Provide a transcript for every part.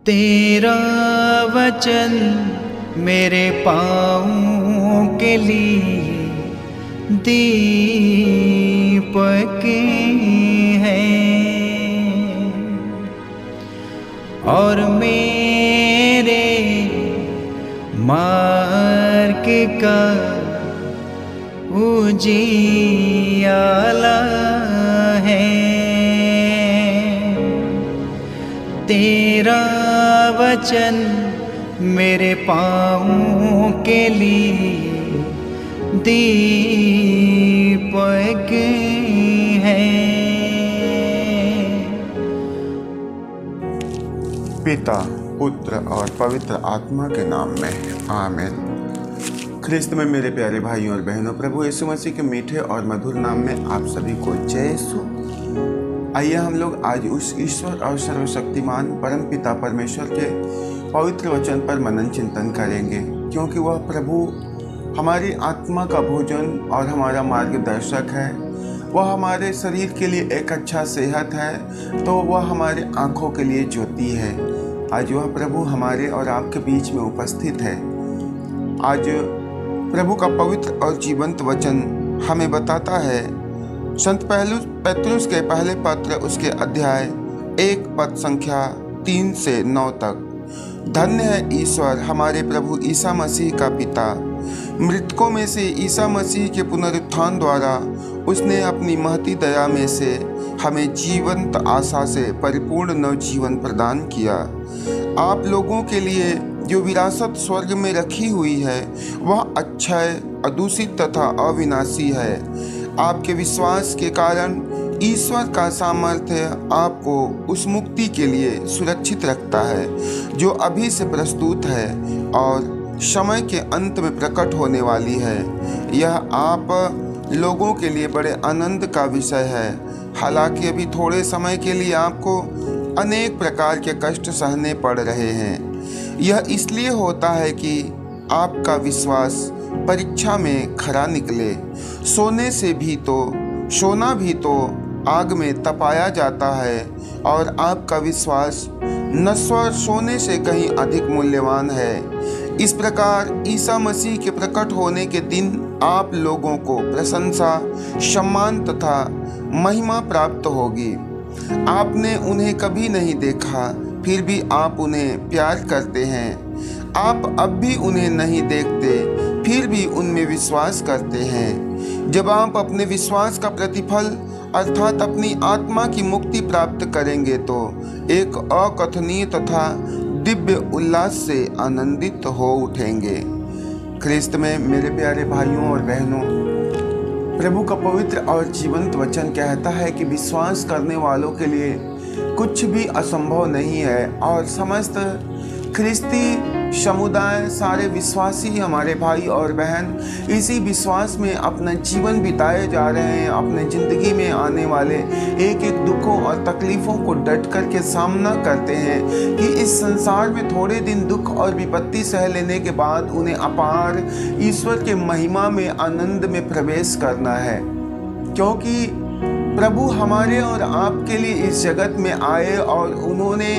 तेरा वचन मेरे पाँव के लिए दीपक है और मेरे मार्ग का उजियाला है। तेरा वचन मेरे पाँव के लिए दीपक है। पिता, पुत्र और पवित्र आत्मा के नाम में आमीन। ख्रिस्त में मेरे प्यारे भाइयों और बहनों, प्रभु यीशु मसीह के मीठे और मधुर नाम में आप सभी को जय यीशु। आइए हम लोग आज उस ईश्वर और सर्वशक्तिमान परम पिता परमेश्वर के पवित्र वचन पर मनन चिंतन करेंगे, क्योंकि वह प्रभु हमारी आत्मा का भोजन और हमारा मार्गदर्शक है। वह हमारे शरीर के लिए एक अच्छा सेहत है, तो वह हमारे आँखों के लिए ज्योति है। आज वह प्रभु हमारे और आपके बीच में उपस्थित है। आज प्रभु का पवित्र और जीवंत वचन हमें बताता है संत पेत्रुस के पहले पत्र उसके अध्याय 1 पद संख्या 3 से 9 तक। धन्य है ईश्वर हमारे प्रभु ईसा मसीह का पिता। मृतकों में से ईसा मसीह के पुनरुत्थान द्वारा उसने अपनी महती दया में से हमें जीवंत आशा से परिपूर्ण नवजीवन प्रदान किया। आप लोगों के लिए जो विरासत स्वर्ग में रखी हुई है वह अक्षय, अदूषित तथा अविनाशी है। आपके विश्वास के कारण ईश्वर का सामर्थ्य आपको उस मुक्ति के लिए सुरक्षित रखता है जो अभी से प्रस्तुत है और समय के अंत में प्रकट होने वाली है। यह आप लोगों के लिए बड़े आनंद का विषय है। हालांकि अभी थोड़े समय के लिए आपको अनेक प्रकार के कष्ट सहने पड़ रहे हैं। यह इसलिए होता है कि आपका विश्वास परीक्षा में खरा निकले। सोना भी तो आग में तपाया जाता है और आपका विश्वास नश्वर सोने से कहीं अधिक मूल्यवान है। इस प्रकार ईसा मसीह के प्रकट होने के दिन आप लोगों को प्रशंसा, सम्मान तथा महिमा प्राप्त होगी। आपने उन्हें कभी नहीं देखा, फिर भी आप उन्हें प्यार करते हैं। आप अब भी उन्हें नहीं देखते, फिर भी उनमें विश्वास करते हैं। जब आप अपने विश्वास का प्रतिफल अर्थात अपनी आत्मा की मुक्ति प्राप्त करेंगे तो एक अकथनीय तथा दिव्य उल्लास से आनंदित हो उठेंगे। ख्रिस्त में मेरे प्यारे भाइयों और बहनों, प्रभु का पवित्र और जीवंत वचन कहता है कि विश्वास करने वालों के लिए कुछ भी असंभव नहीं है और समस्त ख्रिस्ती समुदाय, सारे विश्वासी हमारे भाई और बहन इसी विश्वास में अपना जीवन बिताए जा रहे हैं। अपने ज़िंदगी में आने वाले एक एक दुखों और तकलीफ़ों को डट कर के सामना करते हैं कि इस संसार में थोड़े दिन दुख और विपत्ति सह लेने के बाद उन्हें अपार ईश्वर के महिमा में, आनंद में प्रवेश करना है। क्योंकि प्रभु हमारे और आपके लिए इस जगत में आए और उन्होंने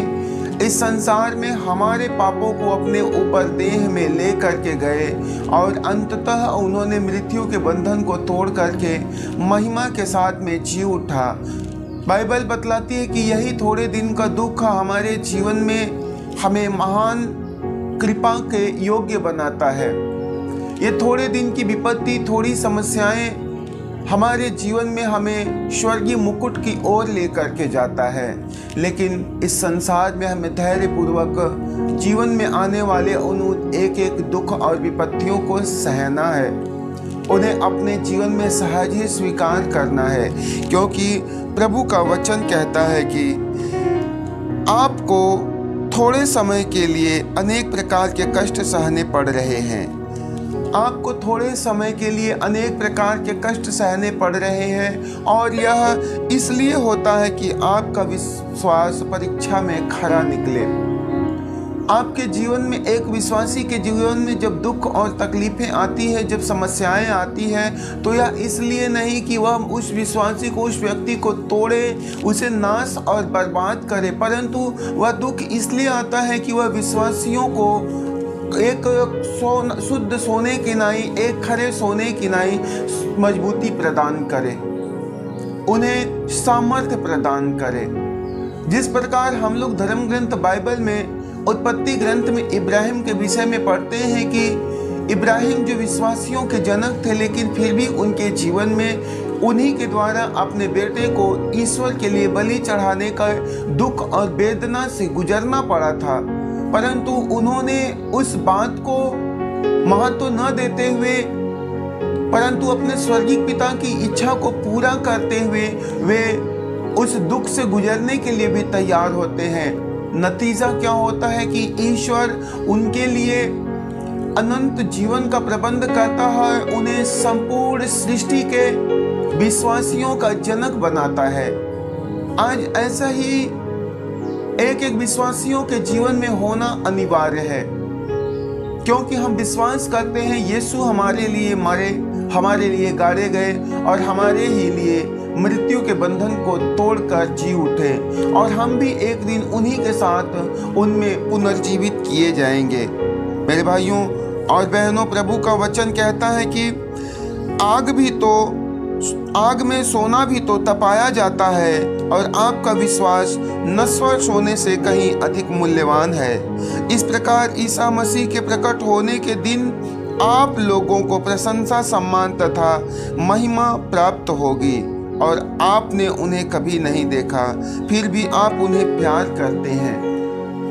इस संसार में हमारे पापों को अपने ऊपर देह में ले करके गए और अंततः उन्होंने मृत्यु के बंधन को तोड़ करके महिमा के साथ में जी उठा। बाइबल बतलाती है कि यही थोड़े दिन का दुख हमारे जीवन में हमें महान कृपा के योग्य बनाता है। ये थोड़े दिन की विपत्ति, थोड़ी समस्याएं हमारे जीवन में हमें स्वर्गीय मुकुट की ओर लेकर के जाता है, लेकिन इस संसार में हमें धैर्यपूर्वक जीवन में आने वाले उन एक एक दुख और विपत्तियों को सहना है। उन्हें अपने जीवन में सहज ही स्वीकार करना है, क्योंकि प्रभु का वचन कहता है कि आपको थोड़े समय के लिए अनेक प्रकार के कष्ट सहने पड़ रहे हैं। आपको थोड़े समय के लिए अनेक प्रकार के कष्ट सहने पड़ रहे हैं और यह इसलिए होता है कि आपका विश्वास परीक्षा में खरा निकले। आपके जीवन में, एक विश्वासी के जीवन में जब दुख और तकलीफें आती है, जब समस्याएं आती हैं, तो यह इसलिए नहीं कि वह उस विश्वासी को, उस व्यक्ति को तोड़े, उसे नाश और बर्बाद करे, परंतु वह दुख इसलिए आता है कि वह विश्वासियों को एक शुद्ध सोने की नाई, एक खरे सोने की नाई मजबूती प्रदान करे, उन्हें सामर्थ्य प्रदान करे। जिस प्रकार हम लोग धर्म ग्रंथ बाइबल में, उत्पत्ति ग्रंथ में इब्राहिम के विषय में पढ़ते हैं कि इब्राहिम जो विश्वासियों के जनक थे, लेकिन फिर भी उनके जीवन में उन्हीं के द्वारा अपने बेटे को ईश्वर के लिए बलि चढ़ाने का दुख और वेदना से गुजरना पड़ा था, परंतु उन्होंने उस बात को महत्व न देते हुए, परंतु अपने स्वर्गीय पिता की इच्छा को पूरा करते हुए वे उस दुख से गुजरने के लिए भी तैयार होते हैं। नतीजा क्या होता है कि ईश्वर उनके लिए अनंत जीवन का प्रबंध करता है, उन्हें संपूर्ण सृष्टि के विश्वासियों का जनक बनाता है। आज ऐसा ही एक एक विश्वासियों के जीवन में होना अनिवार्य है, क्योंकि हम विश्वास करते हैं यीशु हमारे लिए मरे, हमारे लिए गाड़े गए और हमारे ही लिए मृत्यु के बंधन को तोड़कर जी उठे, और हम भी एक दिन उन्हीं के साथ उनमें पुनर्जीवित किए जाएंगे। मेरे भाइयों और बहनों, प्रभु का वचन कहता है कि आग में सोना भी तो तपाया जाता है, और आपका विश्वास नश्वर सोने से कहीं अधिक मूल्यवान है। इस प्रकार ईसा मसीह के प्रकट होने के दिन आप लोगों को प्रशंसा, सम्मान तथा महिमा प्राप्त होगी, और आपने उन्हें कभी नहीं देखा, फिर भी आप उन्हें प्यार करते हैं।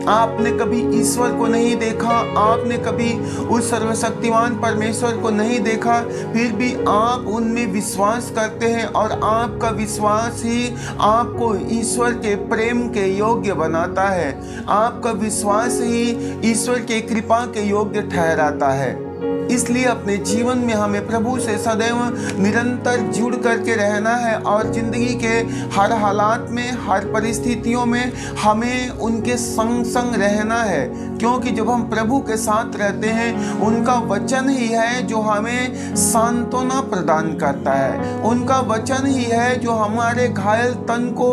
आपने कभी ईश्वर को नहीं देखा, आपने कभी उस सर्वशक्तिमान परमेश्वर को नहीं देखा, फिर भी आप उनमें विश्वास करते हैं, और आपका विश्वास ही आपको ईश्वर के प्रेम के योग्य बनाता है। आपका विश्वास ही ईश्वर के कृपा के योग्य ठहराता है। इसलिए अपने जीवन में हमें प्रभु से सदैव निरंतर जुड़ करके रहना है, और जिंदगी के हर हालात में, हर परिस्थितियों में हमें उनके संग संग रहना है, क्योंकि जब हम प्रभु के साथ रहते हैं, उनका वचन ही है जो हमें सांत्वना प्रदान करता है, उनका वचन ही है जो हमारे घायल तन को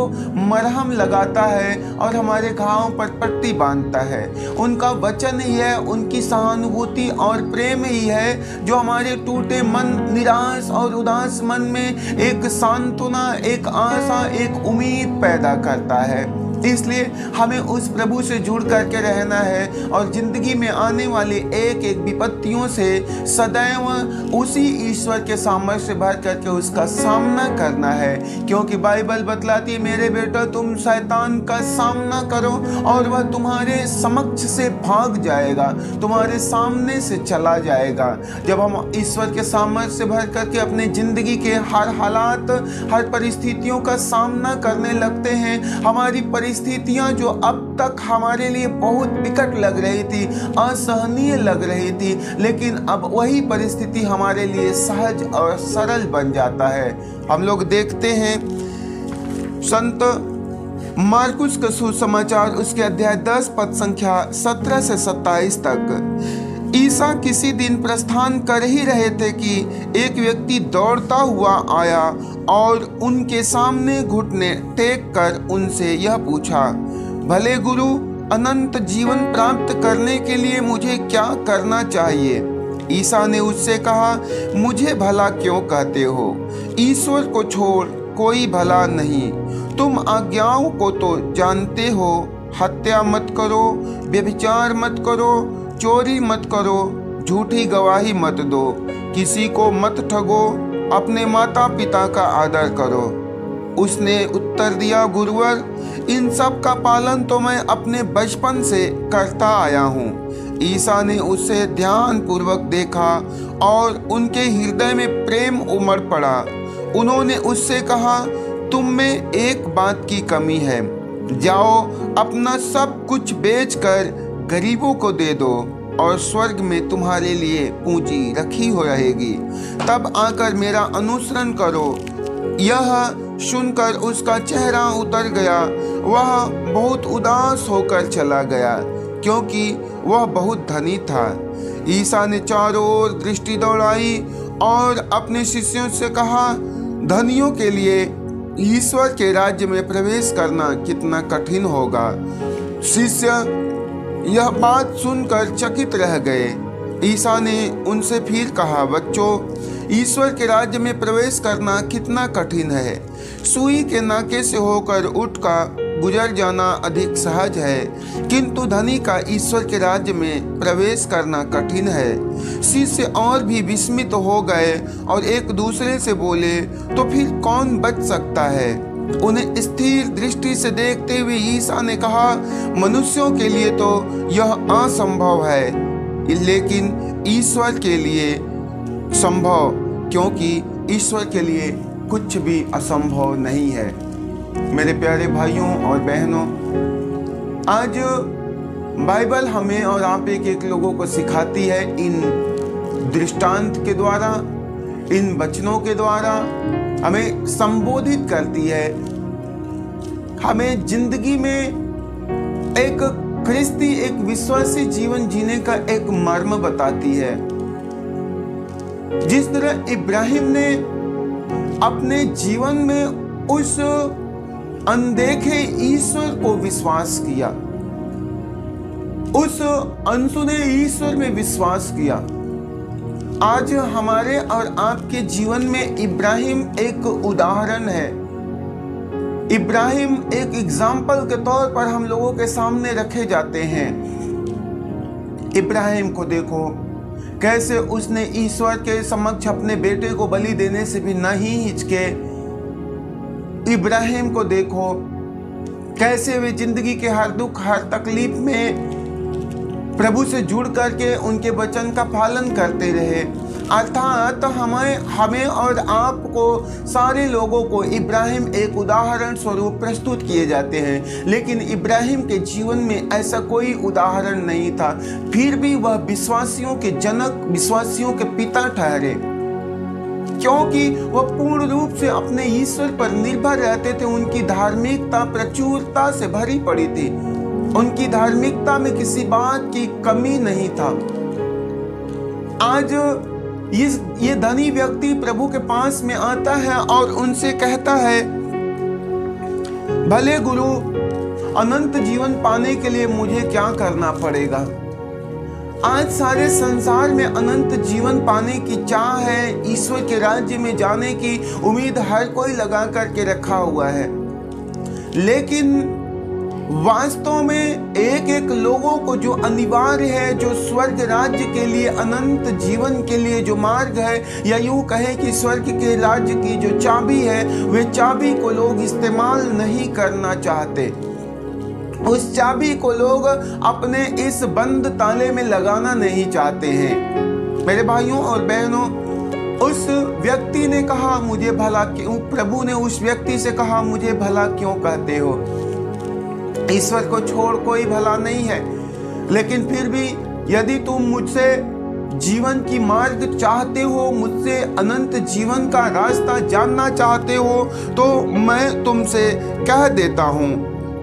मरहम लगाता है और हमारे घावों पर पट्टी बांधता है, उनका वचन ही है, उनकी सहानुभूति और प्रेम ही है जो हमारे टूटे मन, निराश और उदास मन में एक सांत्वना, एक आशा, एक उम्मीद पैदा करता है। इसलिए हमें उस प्रभु से जुड़ करके रहना है, और जिंदगी में आने वाले एक एक विपत्तियों से सदैव उसी ईश्वर के सामर्थ्य से भर करके उसका सामना करना है, क्योंकि बाइबल बतलाती है, मेरे बेटा तुम शैतान का सामना करो और वह तुम्हारे समक्ष से भाग जाएगा, तुम्हारे सामने से चला जाएगा। जब हम ईश्वर के सामर्थ्य से भर करके अपने जिंदगी के हर हालात, हर परिस्थितियों का सामना करने लगते हैं, हमारी परिस्थितियां जो अब तक हमारे लिए बहुत विकट लग रही थी, असहनीय लग रही थी, लेकिन अब वही परिस्थिति हमारे लिए सहज और सरल बन जाता है। हम लोग देखते हैं संत मार्कुस का सुसमाचार, उसके अध्याय 10 पद संख्या 17 से 27 तक। ईसा किसी दिन प्रस्थान कर ही रहे थे कि एक व्यक्ति दौड़ता हुआ आया और उनके सामने घुटने टेक कर उनसे यह पूछा, भले गुरु, अनंत जीवन प्राप्त करने के लिए मुझे क्या करना चाहिए? ईसा ने उससे कहा, मुझे भला क्यों कहते हो? ईश्वर को छोड़ कोई भला नहीं। तुम आज्ञाओं को तो जानते हो, हत्या मत करो, व्यभिचार मत करो, चोरी मत करो, झूठी गवाही मत दो, किसी को मत ठगो, अपने माता पिता का आदर करो। उसने उत्तर दिया, गुरुवर, इन सब का पालन तो मैं अपने बचपन से करता आया हूँ। ईसा ने उसे ध्यान पूर्वक देखा और उनके हृदय में प्रेम उमड़ पड़ा। उन्होंने उससे कहा, तुम में एक बात की कमी है, जाओ अपना सब कुछ बेचकर गरीबों को दे दो और स्वर्ग में तुम्हारे लिए पूंजी रखी हो रहेगी। तब आकर मेरा अनुसरण करो। यह सुनकर उसका चेहरा उतर गया। वह बहुत उदास होकर चला गया क्योंकि वह बहुत धनी था। ईसा ने चारों ओर दृष्टि दौड़ाई और अपने शिष्यों से कहा, धनियों के लिए ईश्वर के राज्य में प्रवेश करना कितना कठिन होगा। शिष्य यह बात सुनकर चकित रह गए। ईसा ने उनसे फिर कहा, बच्चों, ईश्वर के राज्य में प्रवेश करना कितना कठिन है। सुई के नाके से होकर ऊँट का गुजर जाना अधिक सहज है, किंतु धनी का ईश्वर के राज्य में प्रवेश करना कठिन है। शिष्य और भी विस्मित हो गए और एक दूसरे से बोले, तो फिर कौन बच सकता है? उन्हें स्थिर दृष्टि से देखते हुए ईसा ने कहा, मनुष्यों के लिए तो यह असंभव है, लेकिन ईश्वर के लिए संभव, क्योंकि ईश्वर के लिए कुछ भी असंभव नहीं है। मेरे प्यारे भाइयों और बहनों, आज बाइबल हमें और आप एक लोगों को सिखाती है, इन दृष्टांत के द्वारा, इन वचनों के द्वारा हमें संबोधित करती है। हमें जिंदगी में एक ख्रिस्ती, एक विश्वासी जीवन जीने का एक मर्म बताती है। जिस तरह इब्राहिम ने अपने जीवन में उस अनदेखे ईश्वर को विश्वास किया, उस अनसुने ईश्वर में विश्वास किया। आज हमारे और आपके जीवन में इब्राहिम एक उदाहरण है। इब्राहिम एक एग्जाम्पल के तौर पर हम लोगों के सामने रखे जाते हैं। इब्राहिम को देखो, कैसे उसने ईश्वर के समक्ष अपने बेटे को बलि देने से भी नहीं हिचके। इब्राहिम को देखो, कैसे वे जिंदगी के हर दुख, हर तकलीफ में प्रभु से जुड़ करके उनके वचन का पालन करते रहे। अर्थात हमें और आपको, सारे लोगों को इब्राहिम एक उदाहरण स्वरूप प्रस्तुत किए जाते हैं, लेकिन इब्राहिम के जीवन में ऐसा कोई उदाहरण नहीं था। फिर भी वह विश्वासियों के जनक, विश्वासियों के पिता ठहरे, क्योंकि वह पूर्ण रूप से अपने ईश्वर पर निर्भर रहते थे। उनकी धार्मिकता प्रचुरता से भरी पड़ी थी, उनकी धार्मिकता में किसी बात की कमी नहीं था। आज ये धनी व्यक्ति प्रभु के पास में आता है और उनसे कहता है, भले गुरु, अनंत जीवन पाने के लिए मुझे क्या करना पड़ेगा? आज सारे संसार में अनंत जीवन पाने की चाह है, ईश्वर के राज्य में जाने की उम्मीद हर कोई लगा करके रखा हुआ है, लेकिन वास्तव में एक लोगों को जो अनिवार्य है, जो स्वर्ग राज्य के लिए, अनंत जीवन के लिए जो मार्ग है, या यूं कहे कि स्वर्ग के राज्य की जो चाबी है, वे चाबी को लोग इस्तेमाल नहीं करना चाहते। उस चाबी को लोग अपने इस बंद ताले में लगाना नहीं चाहते हैं। मेरे भाइयों और बहनों, उस व्यक्ति ने कहा, मुझे भला क्यों, प्रभु ने उस व्यक्ति से कहा, मुझे भला क्यों कहते हो? ईश्वर को छोड़ कोई भला नहीं है, लेकिन फिर भी यदि तुम मुझसे जीवन की मार्ग चाहते हो, मुझसे अनंत जीवन का रास्ता जानना चाहते हो, तो मैं तुमसे कह देता हूँ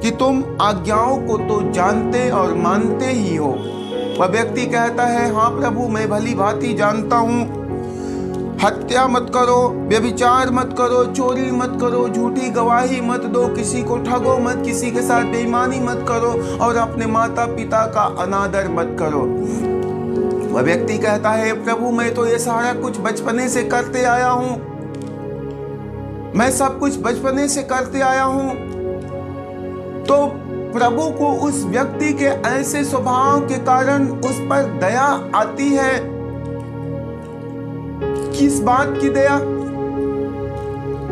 कि तुम आज्ञाओं को तो जानते और मानते ही हो। वह व्यक्ति कहता है, हाँ प्रभु, मैं भली भांति जानता हूँ। हत्या मत करो, व्यभिचार मत करो, चोरी मत करो, झूठी गवाही मत दो, किसी को ठगो मत, किसी के साथ बेईमानी मत करो, और अपने माता पिता का अनादर मत करो। वह व्यक्ति कहता है, प्रभु, मैं तो ये सारा कुछ बचपने से करते आया हूँ, मैं सब कुछ बचपने से करते आया हूँ। तो प्रभु को उस व्यक्ति के ऐसे स्वभाव के कारण उस पर दया आती है। किस बात की दया?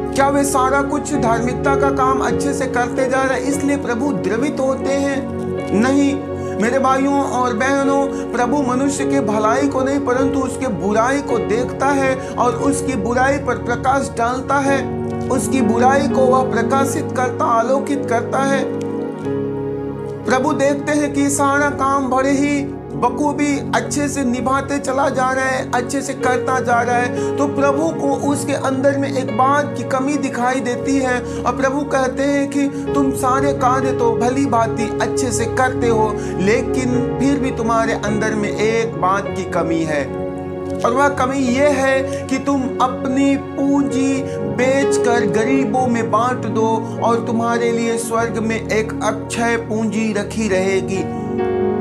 क्या वे सारा कुछ धार्मिकता का काम अच्छे से करते जा रहे इसलिए प्रभु द्रवित होते हैं? नहीं मेरे भाइयों और बहनों, प्रभु मनुष्य के भलाई को नहीं परंतु उसके बुराई को देखता है और उसकी बुराई पर प्रकाश डालता है। उसकी बुराई को वह प्रकाशित करता, आलोकित करता है। प्रभु देखते हैं कि सारा काम बड़े ही बखूबी अच्छे से निभाते चला जा रहा है, अच्छे से करता जा रहा है, तो प्रभु को उसके अंदर में एक बात की कमी दिखाई देती है। और प्रभु कहते हैं कि तुम सारे कार्य तो भली भांति अच्छे से करते हो, लेकिन फिर भी तुम्हारे अंदर में एक बात की कमी है, और वह कमी ये है कि तुम अपनी पूंजी बेचकर गरीबों में बांट दो, और तुम्हारे लिए स्वर्ग में एक अक्षय पूंजी रखी रहेगी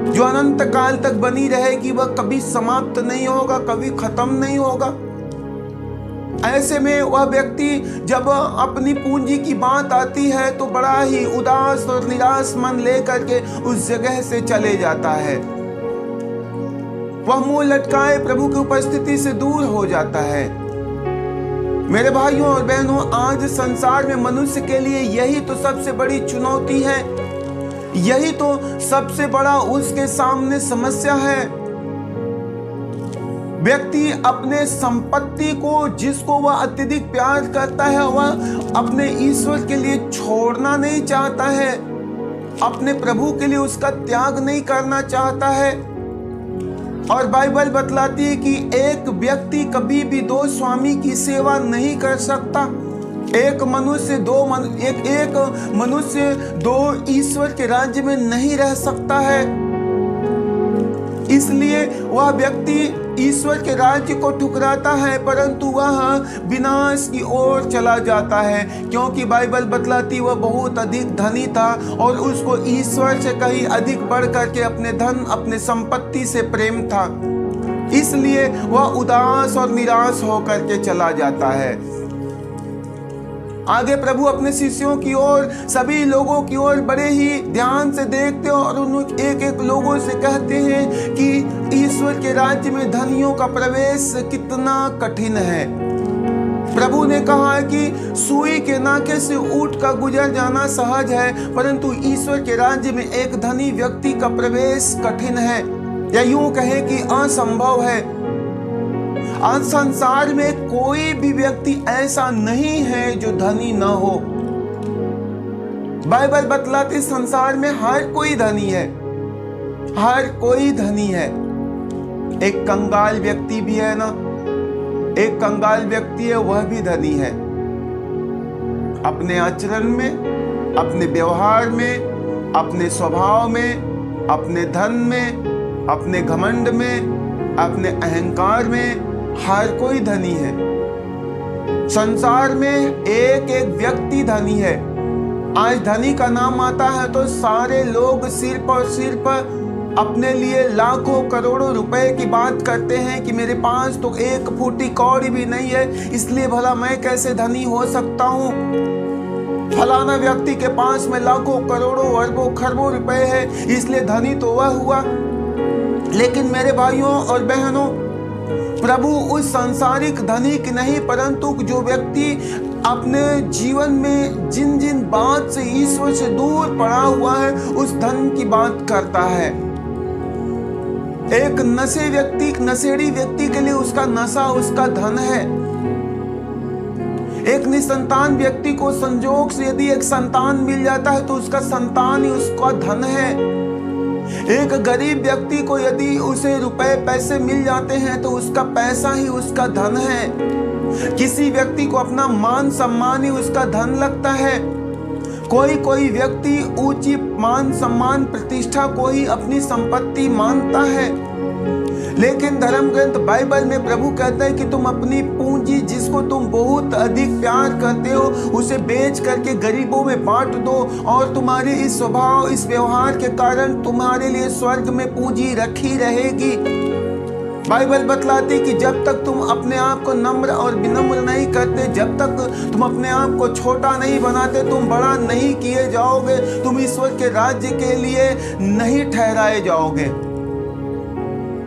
जो अनंत काल तक बनी रहेगी। वह कभी समाप्त नहीं होगा, कभी खत्म नहीं होगा। ऐसे में वह व्यक्ति जब अपनी पूंजी की बात आती है तो बड़ा ही उदास और निराश मन लेकर के उस जगह से चले जाता है। वह मुंह लटकाए प्रभु की उपस्थिति से दूर हो जाता है। मेरे भाइयों और बहनों, आज संसार में मनुष्य के लिए यही तो सबसे बड़ी चुनौती है, यही तो सबसे बड़ा उसके सामने समस्या है। व्यक्ति अपने संपत्ति को, जिसको वह अत्यधिक प्यार करता है, वह अपने ईश्वर के लिए छोड़ना नहीं चाहता है, अपने प्रभु के लिए उसका त्याग नहीं करना चाहता है। और बाइबल बतलाती है कि एक व्यक्ति कभी भी दो स्वामी की सेवा नहीं कर सकता। एक मनुष्य दो ईश्वर के राज्य में नहीं रह सकता है। इसलिए वह व्यक्ति ईश्वर के राज्य को ठुकराता है, परंतु वह विनाश की ओर चला जाता है, क्योंकि बाइबल बतलाती वह बहुत अधिक धनी था और उसको ईश्वर से कहीं अधिक बढ़ करके अपने धन, अपने संपत्ति से प्रेम था। इसलिए वह उदास और निराश होकर के चला जाता है। आगे प्रभु अपने शिष्यों की ओर, सभी लोगों की ओर बड़े ही ध्यान से देखते हैं और उन एक एक लोगों से कहते हैं कि ईश्वर के राज्य में धनियों का प्रवेश कितना कठिन है। प्रभु ने कहा कि सुई के नाके से ऊंट का गुजर जाना सहज है, परंतु ईश्वर के राज्य में एक धनी व्यक्ति का प्रवेश कठिन है, या यूं कहे कि असंभव है। आज संसार में कोई भी व्यक्ति ऐसा नहीं है जो धनी न हो। बाइबल बतलाती संसार में हर कोई धनी है, हर कोई धनी है। एक कंगाल व्यक्ति भी है ना, एक कंगाल व्यक्ति है, वह भी धनी है। अपने आचरण में, अपने व्यवहार में, अपने स्वभाव में, अपने धन में, अपने घमंड में, अपने अहंकार में हर कोई धनी है। संसार में एक एक व्यक्ति धनी है। आज धनी का नाम आता है तो सारे लोग सिर्फ और सिर्फ अपने लिए लाखों करोड़ों रुपए की बात करते हैं कि मेरे पास तो एक फूटी कौड़ी भी नहीं है, इसलिए भला मैं कैसे धनी हो सकता हूँ। फलाना व्यक्ति के पास में लाखों करोड़ों अरबों खरबों रुपए है, इसलिए धनी तो वह हुआ। लेकिन मेरे भाइयों और बहनों, प्रभु उस सांसारिक धनी की नहीं, परंतु जो व्यक्ति अपने जीवन में जिन जिन बात से ईश्वर से दूर पड़ा हुआ है, उस धन की बात करता है। एक नशेड़ी व्यक्ति के लिए उसका नशा उसका धन है। एक निसंतान व्यक्ति को संजोग से यदि एक संतान मिल जाता है तो उसका संतान ही उसका धन है। एक गरीब व्यक्ति को यदि उसे रुपए पैसे मिल जाते हैं तो उसका पैसा ही उसका धन है। किसी व्यक्ति को अपना मान सम्मान ही उसका धन लगता है। कोई व्यक्ति ऊंची मान सम्मान प्रतिष्ठा को ही अपनी संपत्ति मानता है। लेकिन धर्म ग्रंथ बाइबल में प्रभु कहता है कि तुम अपनी पूंजी, जिसको तुम बहुत अधिक प्यार करते हो, उसे बेच करके गरीबों में बांट दो, और तुम्हारे इस स्वभाव, इस व्यवहार के कारण तुम्हारे लिए स्वर्ग में पूंजी रखी रहेगी। बाइबल बतलाती कि जब तक तुम अपने आप को नम्र और विनम्र नहीं करते, जब तक तुम अपने आप को छोटा नहीं बनाते, तुम बड़ा नहीं किए जाओगे, तुम ईश्वर के राज्य के लिए नहीं ठहराए जाओगे।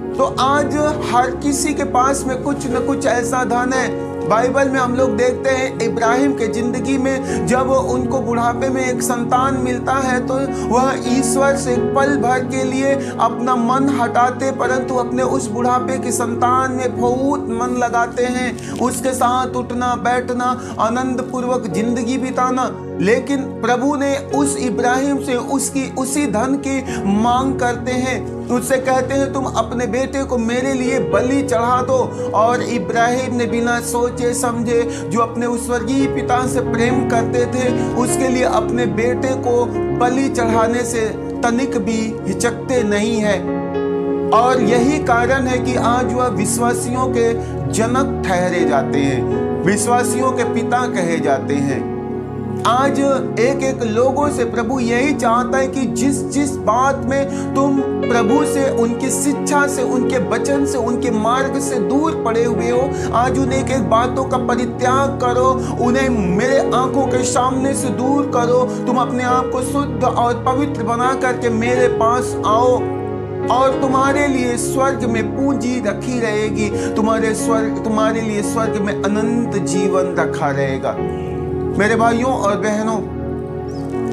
तो आज हर किसी के पास में कुछ न कुछ ऐसा धन है। बाइबल में हम लोग देखते हैं इब्राहिम के जिंदगी में जब उनको बुढ़ापे में एक संतान मिलता है तो वह ईश्वर से पल भर के लिए अपना मन हटाते, परंतु अपने उस बुढ़ापे के संतान में बहुत मन लगाते हैं, उसके साथ उठना बैठना, आनंद पूर्वक जिंदगी बिताना। लेकिन प्रभु ने उस इब्राहिम से उसकी उसी धन की मांग करते हैं। उससे कहते हैं तुम अपने बेटे को मेरे लिए बलि चढ़ा दो। और इब्राहिम ने बिना सोचे समझे, जो अपने उस स्वर्गीय पिता से प्रेम करते थे, उसके लिए अपने बेटे को बलि चढ़ाने से तनिक भी हिचकते नहीं है। और यही कारण है कि आज वह विश्वासियों के जनक ठहरे जाते हैं, विश्वासियों के पिता कहे जाते हैं। आज एक एक लोगों से प्रभु यही चाहता है कि जिस जिस बात में तुम प्रभु से, उनकी शिक्षा से, उनके वचन से, उनके मार्ग से दूर पड़े हुए हो, आज उन एक एक बातों का परित्याग करो, उन्हें मेरे आंखों के सामने से दूर करो। तुम अपने आप को शुद्ध और पवित्र बना करके मेरे पास आओ और तुम्हारे लिए स्वर्ग में पूंजी रखी रहेगी। तुम्हारे लिए स्वर्ग में अनंत जीवन रखा रहेगा। मेरे भाइयों और बहनों,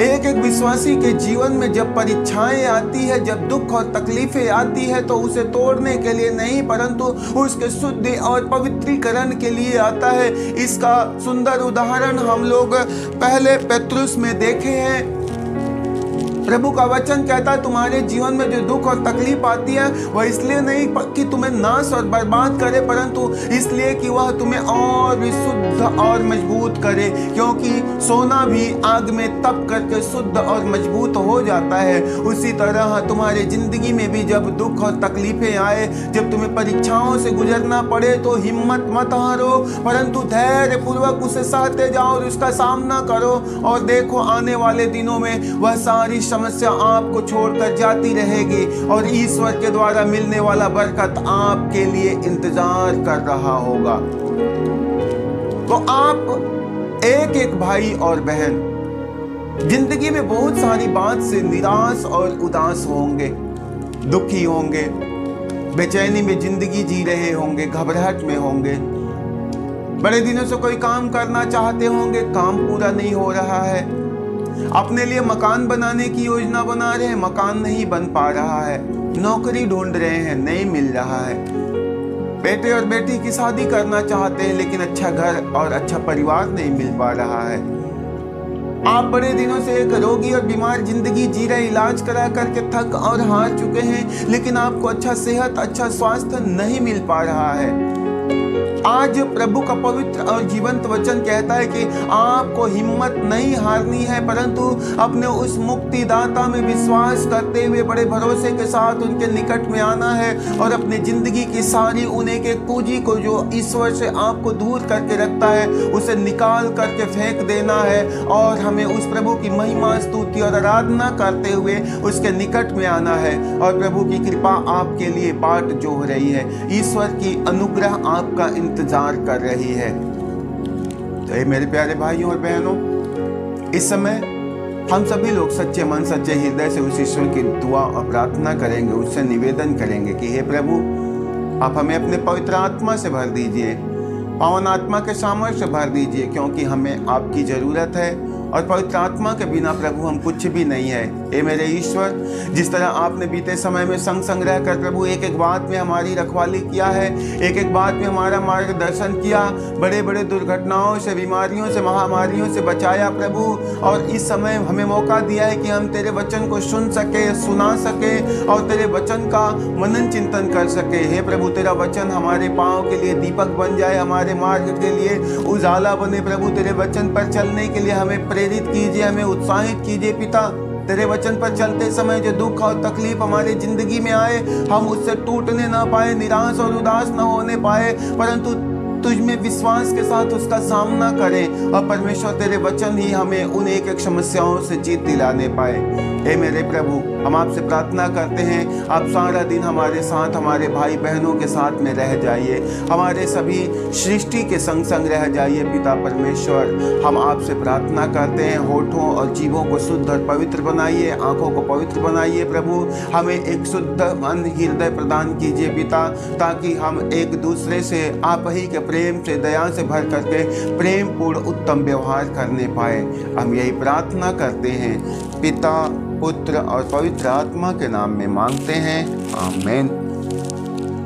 एक एक विश्वासी के जीवन में जब परीक्षाएं आती है, जब दुख और तकलीफें आती है, तो उसे तोड़ने के लिए नहीं, परंतु उसके शुद्धि और पवित्रीकरण के लिए आता है। इसका सुंदर उदाहरण हम लोग पहले पेतरुस में देखे हैं। प्रभु का वचन कहता है तुम्हारे जीवन में जो दुख और तकलीफ आती है, वह इसलिए नहीं कि तुम्हें नाश और बर्बाद करे, परंतु इसलिए कि वह तुम्हें और भी शुद्ध और मजबूत करे। क्योंकि सोना भी आग में तप करके शुद्ध और मजबूत हो जाता है। उसी तरह तुम्हारे जिंदगी में भी जब दुख और तकलीफें आए, जब तुम्हें परीक्षाओं से गुजरना पड़े, तो हिम्मत मत हारो, परंतु धैर्य पूर्वक उसे सहते जाओ और उसका सामना करो। और देखो, आने वाले दिनों में वह सारी समस्या आपको छोड़कर जाती रहेगी और ईश्वर के द्वारा मिलने वाला बरकत आपके लिए इंतजार कर रहा होगा। तो आप एक एक भाई और बहन जिंदगी में बहुत सारी बात से निराश और उदास होंगे, दुखी होंगे, बेचैनी में जिंदगी जी रहे होंगे, घबराहट में होंगे। बड़े दिनों से कोई काम करना चाहते होंगे, काम पूरा नहीं हो रहा है। अपने लिए मकान बनाने की योजना बना रहे हैं, मकान नहीं बन पा रहा है। नौकरी ढूंढ रहे हैं, नहीं मिल रहा है। बेटे और बेटी की शादी करना चाहते हैं, लेकिन अच्छा घर और अच्छा परिवार नहीं मिल पा रहा है। आप बड़े दिनों से एक रोगी और बीमार जिंदगी जी रहे, इलाज करा करके थक और हार चुके हैं, लेकिन आपको अच्छा सेहत, अच्छा स्वास्थ्य नहीं मिल पा रहा है। आज प्रभु का पवित्र और जीवंत वचन कहता है कि आपको हिम्मत नहीं हारनी है, परंतु अपने उस मुक्तिदाता में विश्वास करते हुए बड़े भरोसे के साथ उनके निकट में आना है और अपनी जिंदगी की सारी उन्हें के पूंजी को जो ईश्वर से आपको दूर करके रखता है, उसे निकाल करके फेंक देना है और हमें उस प्रभु की महिमा, स्तुति और आराधना करते हुए उसके निकट में आना है। और प्रभु की कृपा आपके लिए बाट जोह रही है, ईश्वर की अनुग्रह आपका इंतजार कर रही है। तो ये मेरे प्यारे भाइयों और बहनों, इस समय हम सभी लोग सच्चे मन, सच्चे हृदय से उस ईश्वर की दुआ और प्रार्थना करेंगे, उससे निवेदन करेंगे कि हे प्रभु, आप हमें अपने पवित्र आत्मा से भर दीजिए, पावन आत्मा के सामर्थ्य से भर दीजिए, क्योंकि हमें आपकी जरूरत है और पवित्र आत्मा के बिना प्रभु हम कुछ भी नहीं है। हे मेरे ईश्वर, जिस तरह आपने बीते समय में संग संग रह कर प्रभु एक एक बात में हमारी रखवाली किया है, एक एक बात में हमारा मार्गदर्शन किया, बड़े बड़े दुर्घटनाओं से, बीमारियों से, महामारियों से बचाया प्रभु, और इस समय हमें मौका दिया है कि हम तेरे वचन को सुन सके, सुना सके और तेरे वचन का मनन चिंतन कर सके। हे प्रभु, तेरा वचन हमारे पाँव के लिए दीपक बन जाए, हमारे मार्ग के लिए उजाला बने। प्रभु, तेरे वचन पर चलने के लिए हमें प्रेरित कीजिए, हमें उत्साहित कीजिए पिता। तेरे वचन पर चलते समय जो दुख और तकलीफ हमारी जिंदगी में आए, हम उससे टूटने ना पाए, निराश और उदास ना होने पाए, परंतु तुझ में विश्वास के साथ उसका सामना करें और परमेश्वर तेरे वचन ही हमें उन एक एक समस्याओं से जीत दिलाने पाए। हे मेरे प्रभु, हम आपसे प्रार्थना करते हैं, आप सारा दिन हमारे साथ, हमारे भाई बहनों के साथ में रह जाइए, हमारे सभी सृष्टि के संग संग रह जाइए पिता परमेश्वर। हम आपसे प्रार्थना करते हैं, होठों और जीवों को शुद्ध और पवित्र बनाइए, आंखों को पवित्र बनाइए प्रभु। हमें एक शुद्ध मन हृदय प्रदान कीजिए पिता, ताकि हम एक दूसरे से आप ही के प्रेम से, दया से भर करके प्रेम पूर्ण उत्तम व्यवहार करने पाए। हम यही प्रार्थना करते हैं पिता, पुत्र और पवित्र आत्मा के नाम में मांगते हैं, आमीन।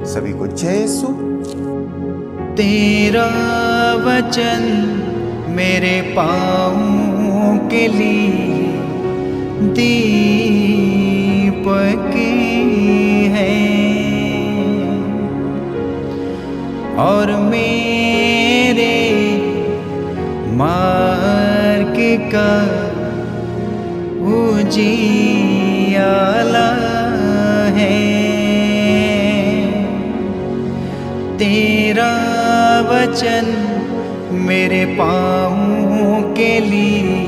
सभी को जय यीशु। तेरा वचन मेरे पाँवों के लिए दीपक है और मेरे मार्ग का उजियाला है। तेरा वचन मेरे पाँवों के लिए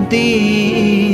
दीपक